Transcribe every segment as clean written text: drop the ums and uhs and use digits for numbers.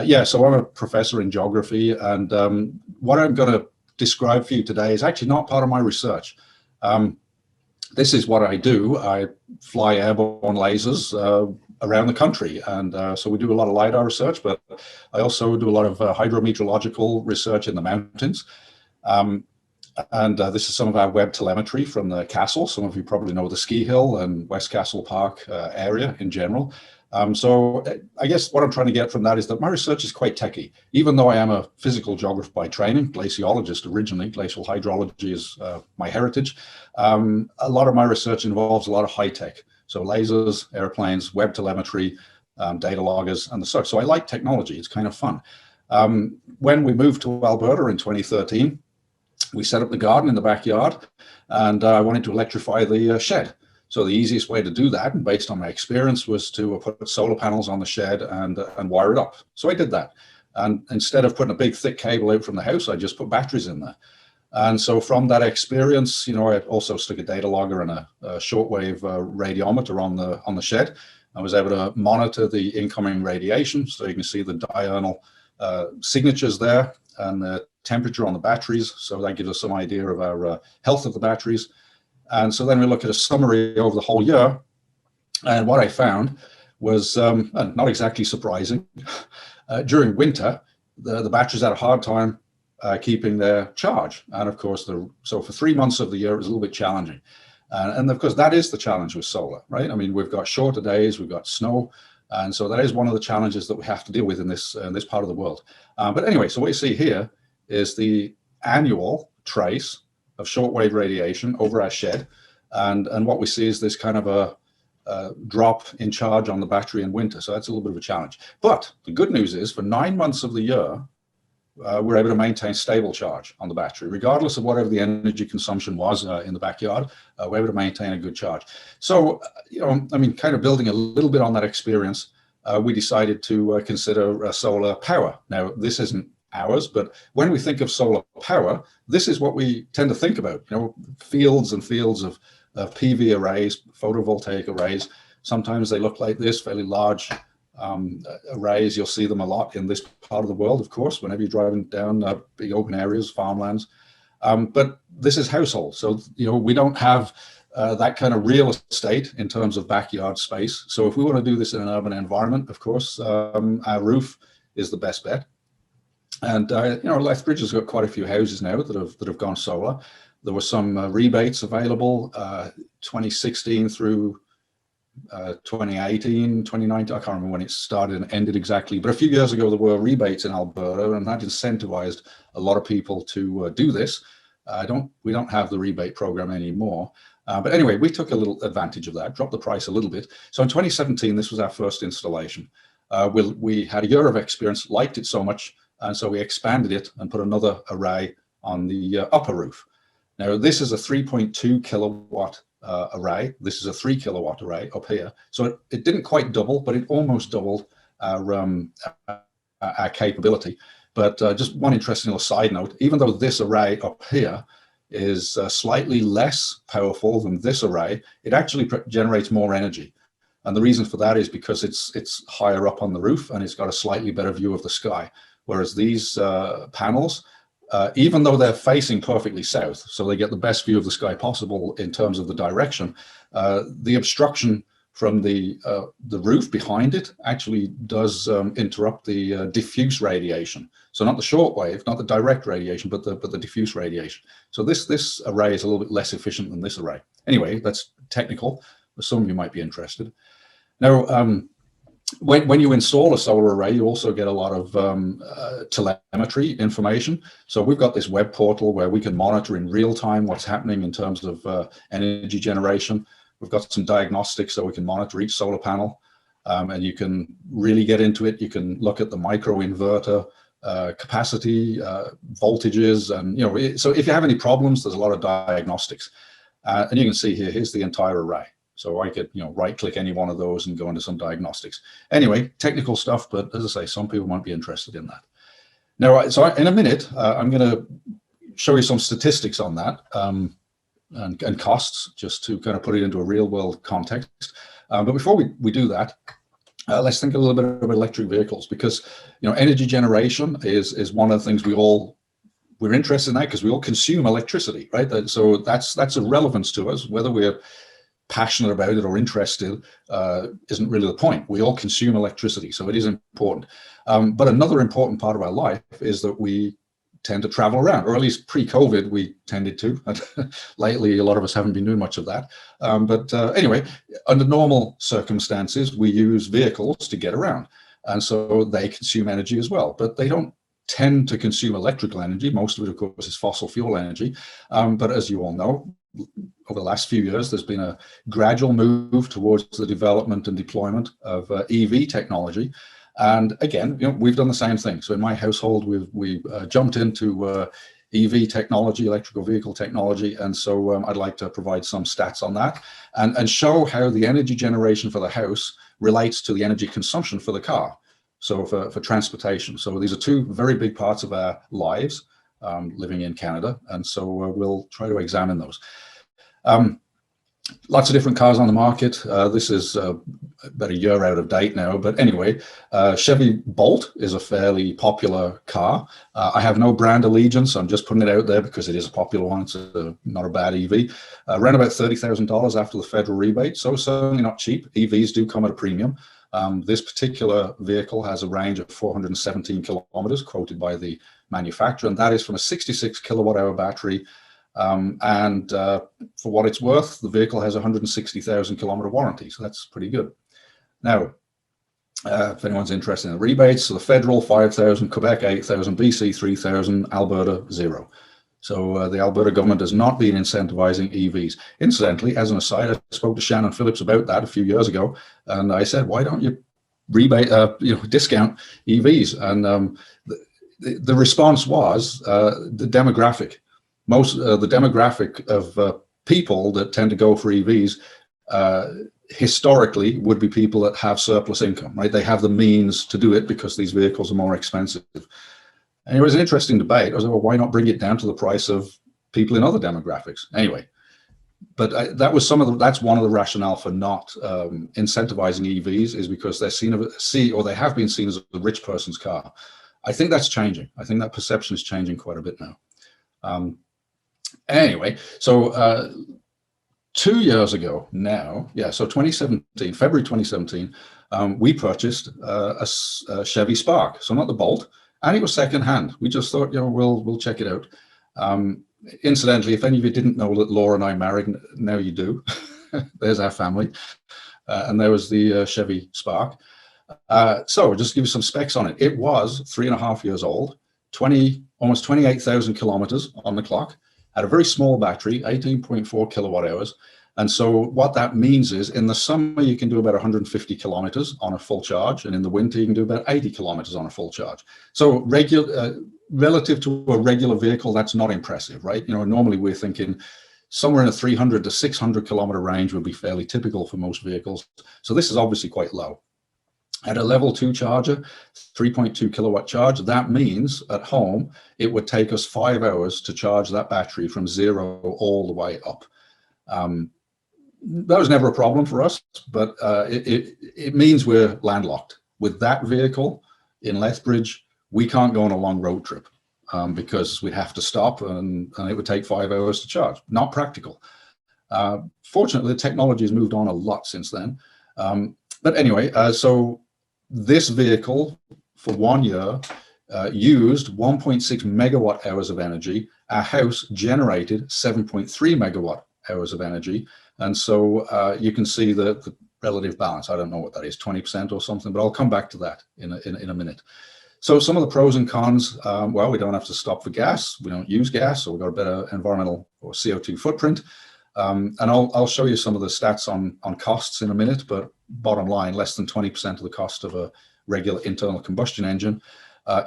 Yeah, so I'm a professor in geography, and what I'm going to describe for you today is actually not part of my research. This is what I do. I fly airborne lasers around the country, and so we do a lot of LiDAR research, but I also do a lot of hydrometeorological research in the mountains. This is some of our web telemetry from the castle. Some of you probably know the ski hill and West Castle Park area in general. So I guess what I'm trying to get from that is that my research is quite techy. Even though I am a physical geographer by training, glaciologist originally, glacial hydrology is my heritage, a lot of my research involves a lot of high tech. So lasers, airplanes, web telemetry, data loggers, and the such. So I like technology. It's kind of fun. When we moved to Alberta in 2013, we set up the garden in the backyard, and I wanted to electrify the shed. So the easiest way to do that, and based on my experience, was to put solar panels on the shed and wire it up. So I did that. And instead of putting a big thick cable out from the house, I just put batteries in there. And so from that experience, you know, I also stuck a data logger and a shortwave radiometer on the shed. I was able to monitor the incoming radiation. So you can see the diurnal signatures there and the temperature on the batteries. So that gives us some idea of our health of the batteries. And so then we look at a summary over the whole year. And what I found was not exactly surprising. During winter, the batteries had a hard time keeping their charge. And of course, so for 3 months of the year, it was a little bit challenging. And of course, that is the challenge with solar, right? I mean, we've got shorter days, we've got snow. And so that is one of the challenges that we have to deal with in this part of the world. But anyway, so what you see here is the annual trace of shortwave radiation over our shed. And what we see is this kind of a drop in charge on the battery in winter. So that's a little bit of a challenge. But the good news is for 9 months of the year, we're able to maintain stable charge on the battery, regardless of whatever the energy consumption was in the backyard. We're able to maintain a good charge. So, you know, I mean, kind of building a little bit on that experience, we decided to consider solar power. Now, this isn't ours, but when we think of solar power, this is what we tend to think about, you know, fields and fields of PV arrays, photovoltaic arrays. Sometimes they look like this, fairly large arrays. You'll see them a lot in this part of the world, of course, whenever you're driving down big open areas, farmlands. But this is household. So, you know, we don't have that kind of real estate in terms of backyard space. So if we want to do this in an urban environment, of course, our roof is the best bet. And you know, Lethbridge has got quite a few houses now that have gone solar. There were some rebates available 2016 through 2018, 2019. I can't remember when it started and ended exactly, but a few years ago there were rebates in Alberta, and that incentivized a lot of people to do this. We don't have the rebate program anymore. But anyway, we took a little advantage of that, dropped the price a little bit. So in 2017, this was our first installation. We had a year of experience, liked it so much, and so we expanded it and put another array on the upper roof. Now, this is a 3.2 kilowatt array. This is a 3 kilowatt array up here. So it didn't quite double, but it almost doubled our capability. But just one interesting little side note, even though this array up here is slightly less powerful than this array, it actually generates more energy. And the reason for that is because it's higher up on the roof and it's got a slightly better view of the sky. Whereas these panels, even though they're facing perfectly south, so they get the best view of the sky possible in terms of the direction, the obstruction from the roof behind it actually does interrupt the diffuse radiation. So not the short wave, not the direct radiation, but the diffuse radiation. So this array is a little bit less efficient than this array. Anyway, that's technical, but some of you might be interested. Now, when you install a solar array, you also get a lot of telemetry information. So we've got this web portal where we can monitor in real time what's happening in terms of energy generation. We've got some diagnostics so we can monitor each solar panel, and you can really get into it. You can look at the microinverter capacity, voltages, and you know. So if you have any problems, there's a lot of diagnostics, and you can see here's the entire array. So I could, right-click any one of those and go into some diagnostics. Anyway, technical stuff, but as I say, some people might be interested in that. Now, so in a minute, I'm going to show you some statistics on that and costs, just to kind of put it into a real-world context. But before we do that, Let's think a little bit about electric vehicles, because energy generation is one of the things we're interested in, that because we all consume electricity, right? So that's a relevance to us. Whether we're passionate about it or interested isn't really the point. We all consume electricity, so it is important. But another important part of our life is that we tend to travel around, or at least pre-COVID we tended to. Lately, a lot of us haven't been doing much of that. But anyway, under normal circumstances, we use vehicles to get around, and so they consume energy as well. But they don't tend to consume electrical energy. Most of it, of course, is fossil fuel energy. But as you all know, over the last few years, there's been a gradual move towards the development and deployment of EV technology. And again, we've done the same thing. So in my household, we've jumped into EV technology, electrical vehicle technology. And so I'd like to provide some stats on that and show how the energy generation for the house relates to the energy consumption for the car. So for transportation. So these are two very big parts of our lives living in Canada. And so we'll try to examine those. Lots of different cars on the market. This is about a year out of date now, but anyway, Chevy Bolt is a fairly popular car. I have no brand allegiance. I'm just putting it out there because it is a popular one. It's not a bad EV. Around about $30,000 after the federal rebate, so certainly not cheap. EVs do come at a premium. This particular vehicle has a range of 417 kilometers quoted by the manufacturer, and that is from a 66 kilowatt hour battery. And for what it's worth, the vehicle has a 160,000 kilometer warranty, so that's pretty good. Now, if anyone's interested in the rebates, so the federal 5,000, Quebec 8,000, BC 3,000, Alberta 0. So the Alberta government has not been incentivizing EVs. Incidentally, as an aside, I spoke to Shannon Phillips about that a few years ago, and I said, why don't you rebate, discount EVs? And the response was the demographic. The demographic of people that tend to go for EVs historically would be people that have surplus income, right? They have the means to do it because these vehicles are more expensive. And it was an interesting debate. I was like, well, why not bring it down to the price of people in other demographics? Anyway, but that's one of the rationale for not incentivizing EVs, is because they're they have been seen as a rich person's car. I think that's changing. I think that perception is changing quite a bit now. Anyway, so 2 years ago now, so 2017, February 2017, we purchased a Chevy Spark. So not the Bolt, and it was secondhand. We just thought, we'll check it out. Incidentally, if any of you didn't know that Laura and I married, now you do. There's our family. And there was the Chevy Spark. So just to give you some specs on it. It was 3.5 years old, almost 28,000 kilometers on the clock, had a very small battery, 18.4 kilowatt hours. And so what that means is in the summer, you can do about 150 kilometers on a full charge. And in the winter, you can do about 80 kilometers on a full charge. So relative to a regular vehicle, that's not impressive, right? Normally we're thinking somewhere in a 300 to 600 kilometer range would be fairly typical for most vehicles. So this is obviously quite low. At a level 2 charger, 3.2 kilowatt charge, that means at home, it would take us 5 hours to charge that battery from 0 all the way up. That was never a problem for us, but it means we're landlocked. With that vehicle in Lethbridge, we can't go on a long road trip because we'd have to stop and it would take 5 hours to charge. Not practical. Fortunately, the technology has moved on a lot since then. But anyway, so this vehicle for 1 year used 1.6 megawatt hours of energy. Our house generated 7.3 megawatt hours of energy. And so you can see the relative balance. I don't know what that is, 20% or something, but I'll come back to that in a minute. So some of the pros and cons, well, we don't have to stop for gas. We don't use gas, so we've got a better environmental or CO2 footprint. And I'll show you some of the stats on costs in a minute, but bottom line, less than 20% of the cost of a regular internal combustion engine.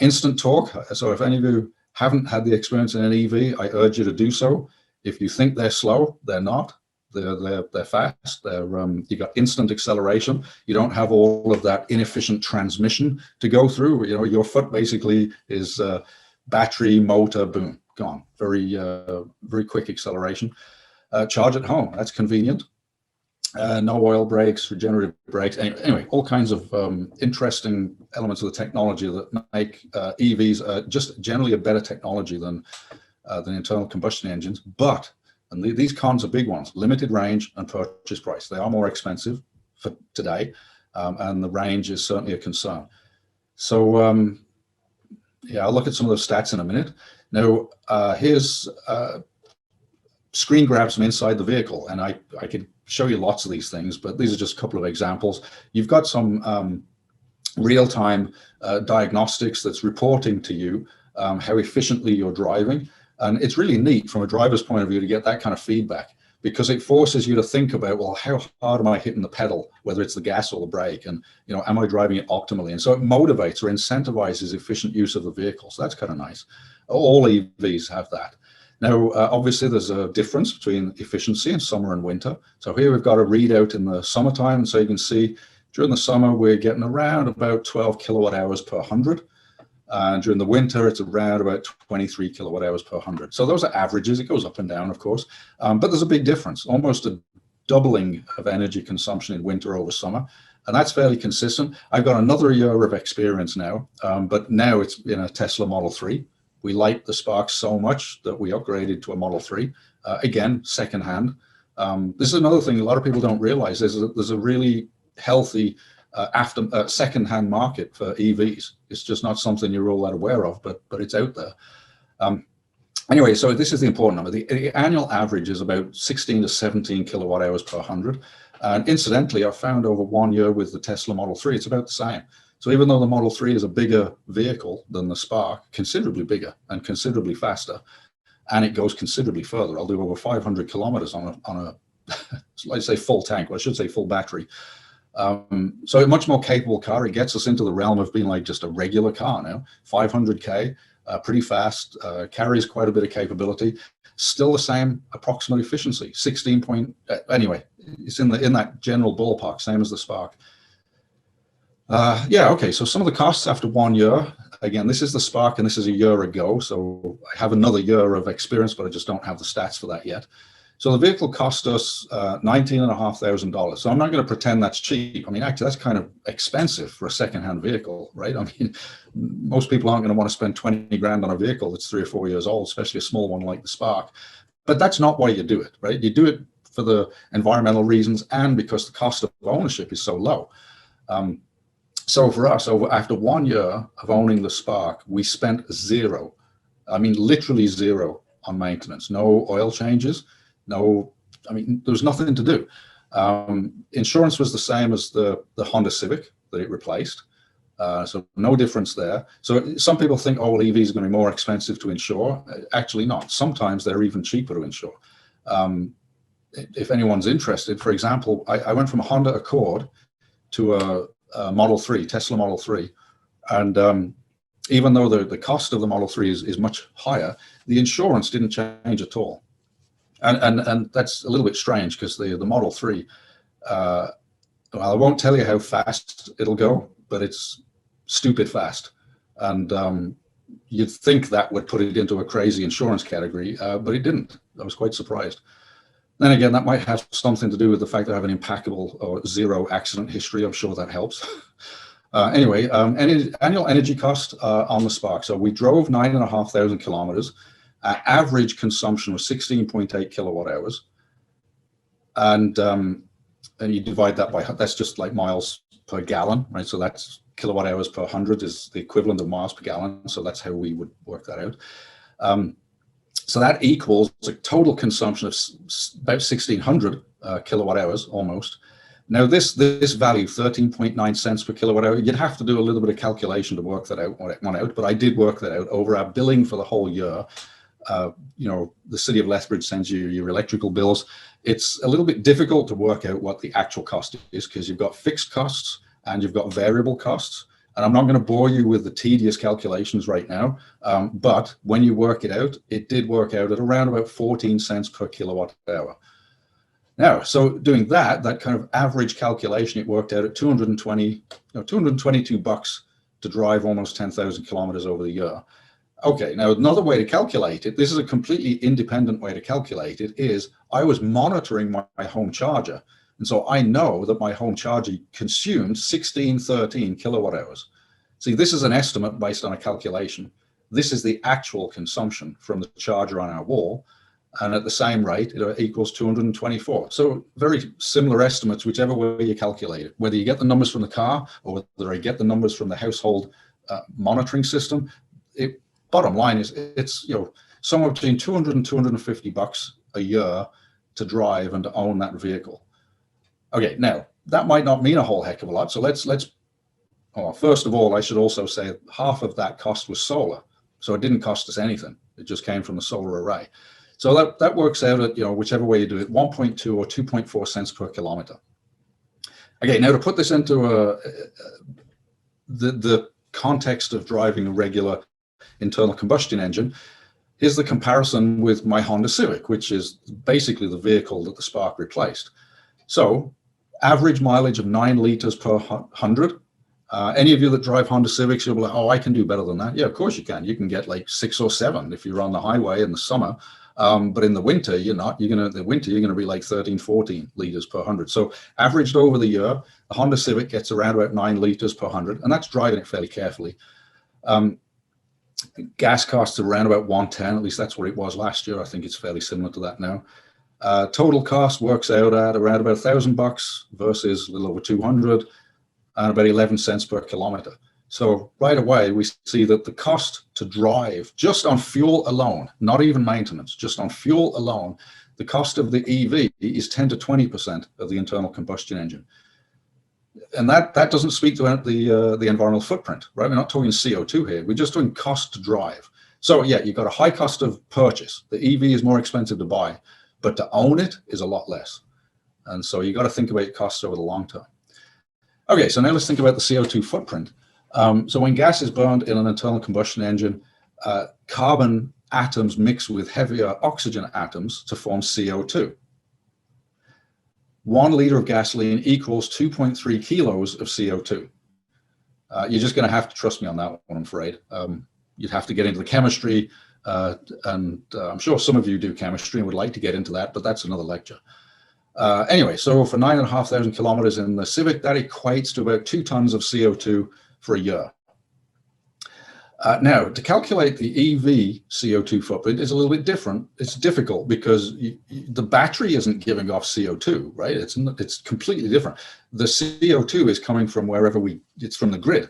Instant torque. So if any of you haven't had the experience in an EV, I urge you to do so. If you think they're slow, they're not. They're fast. You got instant acceleration. You don't have all of that inefficient transmission to go through. Your foot basically is battery, motor, boom, gone. Very quick acceleration. Charge at home. That's convenient. no oil brakes, regenerative brakes. Anyway, all kinds of interesting elements of the technology that make EVs just generally a better technology than internal combustion engines. But, and these cons are big ones: limited range and purchase price. They are more expensive for today, and the range is certainly a concern. So yeah, I'll look at some of those stats in a minute. Now, here's screen grabs from inside the vehicle, and I could show you lots of these things, but these are just a couple of examples. You've got some real-time diagnostics that's reporting to you how efficiently you're driving, and it's really neat from a driver's point of view to get that kind of feedback, because it forces you to think about, well, how hard am I hitting the pedal, whether it's the gas or the brake, and am I driving it optimally? And so it motivates or incentivizes efficient use of the vehicle. So that's kind of nice. All EVs have that. Now, obviously, there's a difference between efficiency in summer and winter. So here we've got a readout in the summertime. So you can see during the summer, we're getting around about 12 kilowatt hours per 100. And during the winter, it's around about 23 kilowatt hours per 100. So those are averages. It goes up and down, of course. But there's a big difference, almost a doubling of energy consumption in winter over summer. And that's fairly consistent. I've got another year of experience now, but now it's in a Tesla Model 3. We liked the Spark so much that we upgraded to a Model 3. Again, secondhand. This is another thing a lot of people don't realize. There's a really healthy secondhand market for EVs. It's just not something you're all that aware of, but it's out there. Anyway, so this is the important number. The annual average is about 16 to 17 kilowatt hours per 100. And incidentally, I found over 1 year with the Tesla Model 3, it's about the same. So even though the Model 3 is a bigger vehicle than the Spark, considerably bigger and considerably faster, and it goes considerably further. I'll do over 500 kilometers on a let's say full tank, or I should say full battery. So a much more capable car. It gets us into the realm of being like just a regular car now. 500K, pretty fast, carries quite a bit of capability. Still the same approximate efficiency, 16 point, anyway, it's in that general ballpark, same as the Spark. Yeah, okay, so some of the costs after 1 year. Again, this is the Spark and this is a year ago, so I have another year of experience, but I just don't have the stats for that yet. So the vehicle cost us $19,500. So I'm not going to pretend that's cheap. I mean, actually, that's kind of expensive for a secondhand vehicle, right? I mean, most people aren't going to want to spend 20 grand on a vehicle that's 3 or 4 years old, especially a small one like the Spark. But that's not why you do it, right? You do it for the environmental reasons and because the cost of ownership is so low. So for us, after 1 year of owning the Spark, we spent zero. I mean, literally zero on maintenance. No oil changes. No, I mean, there was nothing to do. Insurance was the same as the Honda Civic that it replaced. So no difference there. So some people think, oh, well, EVs are going to be more expensive to insure. Actually not. Sometimes they're even cheaper to insure. If anyone's interested, for example, I went from a Honda Accord to a Model 3, Tesla Model 3. And even though the cost of the Model 3 is much higher, the insurance didn't change at all. And that's a little bit strange because the Model 3, well, I won't tell you how fast it'll go, but it's stupid fast. And you'd think that would put it into a crazy insurance category, but it didn't. I was quite surprised. Then again, that might have something to do with the fact that I have an impeccable or zero accident history. I'm sure that helps. Anyway, annual energy cost on the Spark. So we drove 9,500 kilometers. Average consumption was 16.8 kilowatt hours. And you divide that by, that's just like miles per gallon, right? So that's kilowatt hours per 100 is the equivalent of miles per gallon. So that's how we would work that out. So that equals a total consumption of about 1,600 kilowatt hours almost. Now this value, 13.9 cents per kilowatt hour, you'd have to do a little bit of calculation to work that out, but I did work that out over our billing for the whole year. You know, the city of Lethbridge sends you your electrical bills. It's a little bit difficult to work out what the actual cost is because you've got fixed costs and you've got variable costs. And I'm not going to bore you with the tedious calculations right now, but when you work it out, it did work out at around about 14 cents per kilowatt hour. Now, so doing that kind of average calculation, it worked out at 222 bucks to drive almost 10,000 kilometers over the year. Okay, now another way to calculate it, this is a completely independent way to calculate it, is I was monitoring my home charger. And so I know that my home charger consumed 13 kilowatt hours. See, this is an estimate based on a calculation. This is the actual consumption from the charger on our wall. And at the same rate, it equals 224. So very similar estimates, whichever way you calculate it, whether you get the numbers from the car or whether I get the numbers from the household monitoring system. Bottom line is it's somewhere between 200 and 250 bucks a year to drive and to own that vehicle. Okay, now that might not mean a whole heck of a lot. So first of all, I should also say half of that cost was solar. So it didn't cost us anything. It just came from the solar array. So that works out at, whichever way you do it, 1.2 or 2.4 cents per kilometer. Okay, now to put this into the context of driving a regular internal combustion engine, here's the comparison with my Honda Civic, which is basically the vehicle that the Spark replaced. So average mileage of 9 liters per 100. Any of you that drive Honda Civics, you'll be like, oh, I can do better than that. Yeah, of course you can. You can get like 6 or 7 if you're on the highway in the summer. But in the winter, you're not. You're going to be like 13, 14 liters per 100. So averaged over the year, the Honda Civic gets around about 9 liters per 100, and that's driving it fairly carefully. Gas costs around about 110, at least that's what it was last year. I think it's fairly similar to that now. Total cost works out at around about $1,000 versus a little over 200, and about 11 cents per kilometer. So right away, we see that the cost to drive just on fuel alone, not even maintenance, just on fuel alone, the cost of the EV is 10 to 20% of the internal combustion engine. And that doesn't speak to the environmental footprint, right? We're not talking CO2 here. We're just doing cost to drive. So yeah, you've got a high cost of purchase. The EV is more expensive to buy, but to own it is a lot less. And so you got to think about costs over the long term. Okay, so now let's think about the CO2 footprint. So when gas is burned in an internal combustion engine, carbon atoms mix with heavier oxygen atoms to form CO2. 1 liter of gasoline equals 2.3 kilos of CO2. You're just going to have to trust me on that one, I'm afraid. You'd have to get into the chemistry, and I'm sure some of you do chemistry and would like to get into that, but that's another lecture. Anyway, so for 9,500 kilometers in the Civic, that equates to about 2 tons of CO2 for a year. Now, to calculate the EV CO2 footprint is a little bit different. It's difficult because the battery isn't giving off CO2, right? It's completely different. The CO2 is coming from it's from the grid.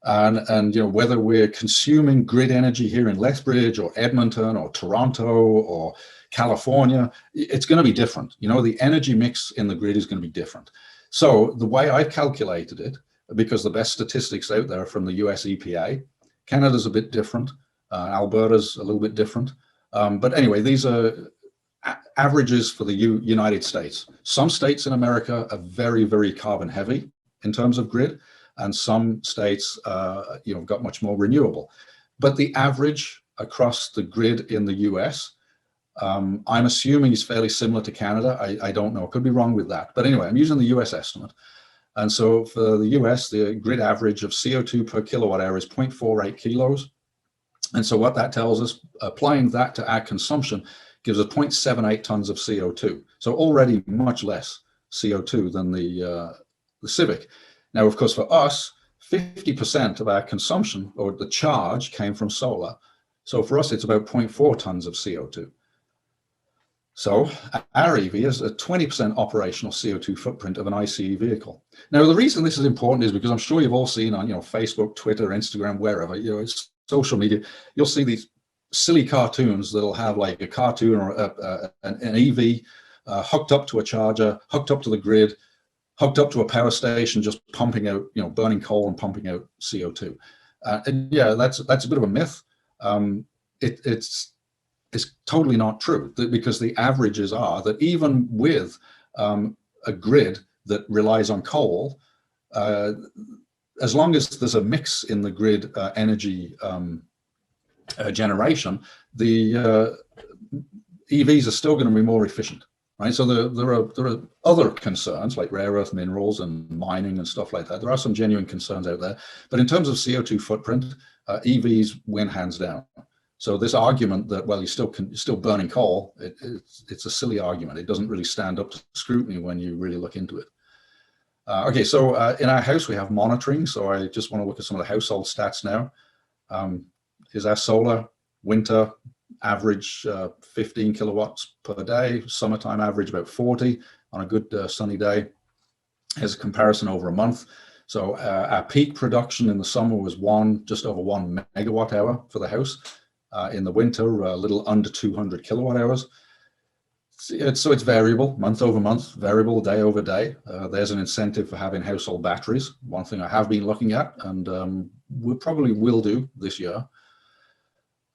And whether we're consuming grid energy here in Lethbridge or Edmonton or Toronto or California, it's going to be different. The energy mix in the grid is going to be different. So the way I've calculated it, because the best statistics out there are from the US EPA, Canada's a bit different, Alberta's a little bit different. But anyway, these are averages for the United States. Some states in America are very, very carbon heavy in terms of grid, and some states got much more renewable. But the average across the grid in the US, I'm assuming is fairly similar to Canada. I don't know, I could be wrong with that. But anyway, I'm using the US estimate. And so for the US, the grid average of CO2 per kilowatt hour is 0.48 kilos. And so what that tells us, applying that to our consumption, gives us 0.78 tons of CO2. So already much less CO2 than the Civic. Now, of course, for us, 50% of our consumption or the charge came from solar. So for us, it's about 0.4 tons of CO2. So our EV has a 20% operational CO2 footprint of an ICE vehicle. Now, the reason this is important is because I'm sure you've all seen on Facebook, Twitter, Instagram, wherever, it's social media, you'll see these silly cartoons that'll have like a cartoon or an EV hooked up to a charger, hooked up to the grid, hooked up to a power station, just pumping out, burning coal and pumping out CO2. And yeah, that's a bit of a myth. It's totally not true, because the averages are that even with a grid that relies on coal, as long as there's a mix in the grid energy generation, the EVs are still going to be more efficient, right? So there are other concerns like rare earth minerals and mining and stuff like that. There are some genuine concerns out there, but in terms of CO2 footprint, EVs win hands down. So this argument that, well, you're still burning coal, it's a silly argument. It doesn't really stand up to scrutiny when you really look into it. Okay, so in our house we have monitoring. So I just want to look at some of the household stats now. Is our solar winter average 15 kilowatts per day, summertime average about 40 on a good sunny day. As a comparison over a month. So our peak production in the summer was just over 1 megawatt hour for the house. In the winter, a little under 200 kilowatt hours. So it's variable, month over month, variable day over day. There's an incentive for having household batteries. One thing I have been looking at, and we probably will do this year.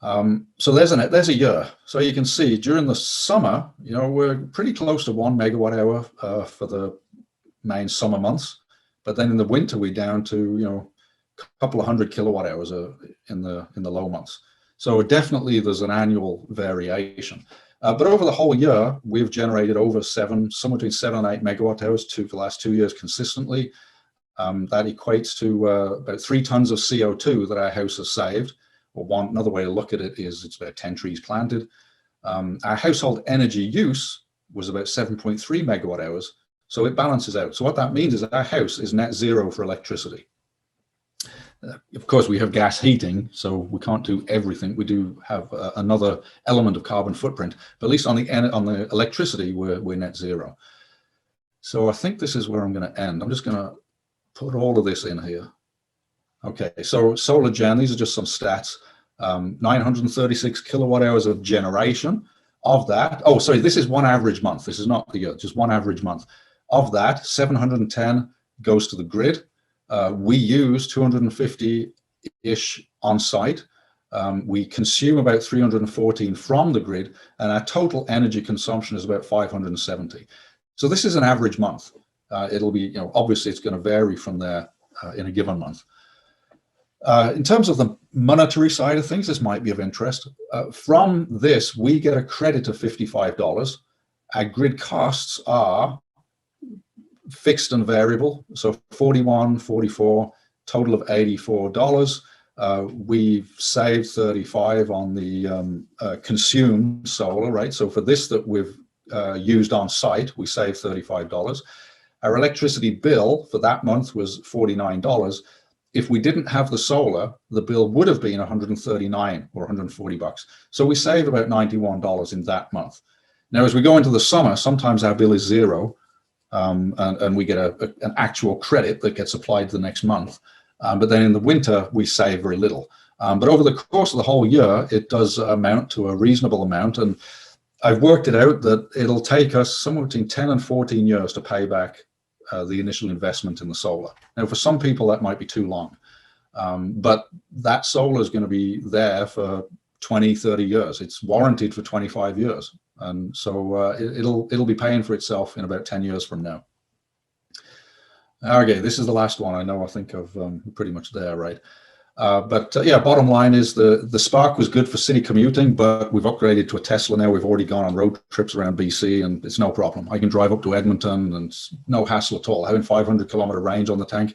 So there's a year. So you can see during the summer, we're pretty close to 1 megawatt hour for the main summer months, but then in the winter we're down to a couple of hundred kilowatt hours in the low months. So definitely there's an annual variation, but over the whole year we've generated over somewhere between 7 and 8 megawatt hours for the last 2 years consistently. That equates to about 3 tons of CO2 that our house has saved. Or another way to look at it is it's about 10 trees planted. Our household energy use was about 7.3 megawatt hours. So it balances out. So what that means is that our house is net zero for electricity. Of course, we have gas heating, so we can't do everything. We do have another element of carbon footprint, but at least on the electricity, we're net zero. So I think this is where I'm going to end. I'm just going to put all of this in here. Okay, so solar gen, these are just some stats. 936 kilowatt hours of generation. Of that, oh, sorry, this is one average month. This is not the year, just one average month. Of that, 710 goes to the grid. We use 250-ish on site. We consume about 314 from the grid, and our total energy consumption is about 570. So this is an average month. It'll be, obviously it's going to vary from there in a given month. In terms of the monetary side of things, this might be of interest. From this, we get a credit of $55. Our grid costs are fixed and variable, so 41, 44, total of $84. We've saved 35 on the consumed solar, right? So for this that we've used on site, we saved $35. Our electricity bill for that month was $49. If we didn't have the solar, the bill would have been $139 or $140. So we saved about $91 in that month. Now, as we go into the summer, sometimes our bill is zero, and we get an actual credit that gets applied the next month. But then in the winter, we save very little. But over the course of the whole year, it does amount to a reasonable amount. And I've worked it out that it'll take us somewhere between 10 and 14 years to pay back the initial investment in the solar. Now, for some people, that might be too long. But that solar is going to be there for 20, 30 years. It's warranted for 25 years. And so it'll be paying for itself in about 10 years from now. Okay, this is the last one. I think of pretty much there, right? But yeah, bottom line is the Spark was good for city commuting, but we've upgraded to a Tesla now. We've already gone on road trips around BC, and it's no problem. I can drive up to Edmonton, and it's no hassle at all. Having 500-kilometer range on the tank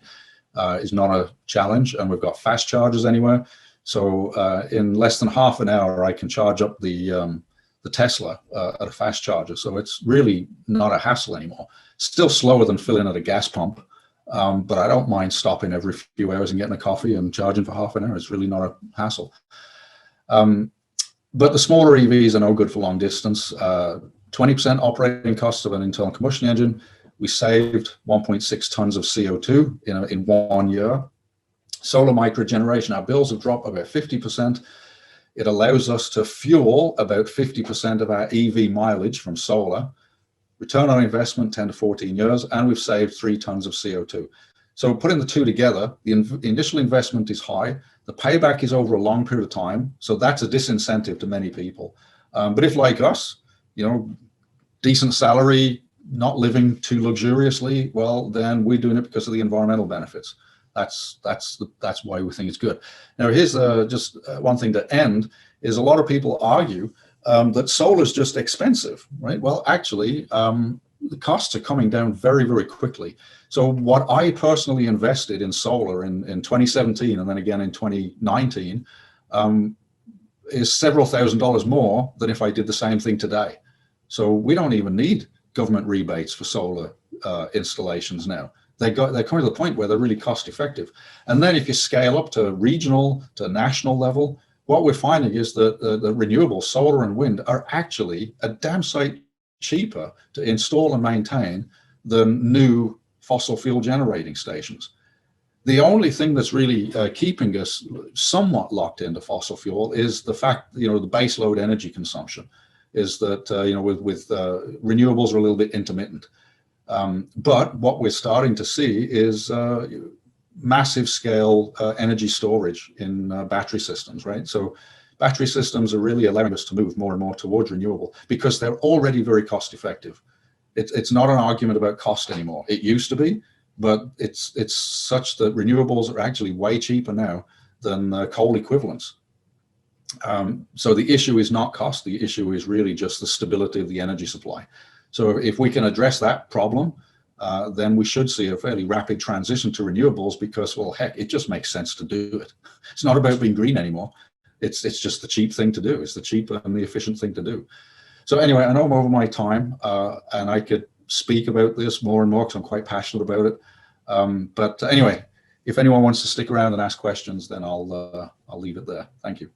is not a challenge, and we've got fast chargers anywhere. So in less than half an hour, I can charge up the Tesla at a fast charger. So it's really not a hassle anymore. Still slower than filling at a gas pump. But I don't mind stopping every few hours and getting a coffee and charging for half an hour. It's really not a hassle. But the smaller EVs are no good for long distance. 20% operating costs of an internal combustion engine. We saved 1.6 tons of CO2 in 1 year. Solar microgeneration, our bills have dropped about 50%. It allows us to fuel about 50% of our EV mileage from solar. Return on investment, 10 to 14 years, and we've saved 3 tons of CO2. So putting the two together, the initial investment is high. The payback is over a long period of time. So that's a disincentive to many people. But if, like us, decent salary, not living too luxuriously, well, then we're doing it because of the environmental benefits. That's why we think it's good. Now, here's just one thing to end, is a lot of people argue that solar is just expensive, right? Well, actually, the costs are coming down very, very quickly. So what I personally invested in solar in 2017 and then again in 2019, is several $1,000s more than if I did the same thing today. So we don't even need government rebates for solar installations now. They're coming to the point where they're really cost effective. And then if you scale up to regional, to national level, what we're finding is that the renewables, solar and wind, are actually a damn sight cheaper to install and maintain than new fossil fuel generating stations. The only thing that's really keeping us somewhat locked into fossil fuel is the fact, the base load energy consumption is that, with renewables are a little bit intermittent. But what we're starting to see is massive scale energy storage in battery systems, right? So battery systems are really allowing us to move more and more towards renewable because they're already very cost effective. It's not an argument about cost anymore. It used to be, but it's such that renewables are actually way cheaper now than coal equivalents. So the issue is not cost. The issue is really just the stability of the energy supply. So if we can address that problem, then we should see a fairly rapid transition to renewables because, well, heck, it just makes sense to do it. It's not about being green anymore. It's just the cheap thing to do. It's the cheap and the efficient thing to do. So anyway, I know I'm over my time, and I could speak about this more and more because I'm quite passionate about it. But anyway, if anyone wants to stick around and ask questions, then I'll leave it there. Thank you.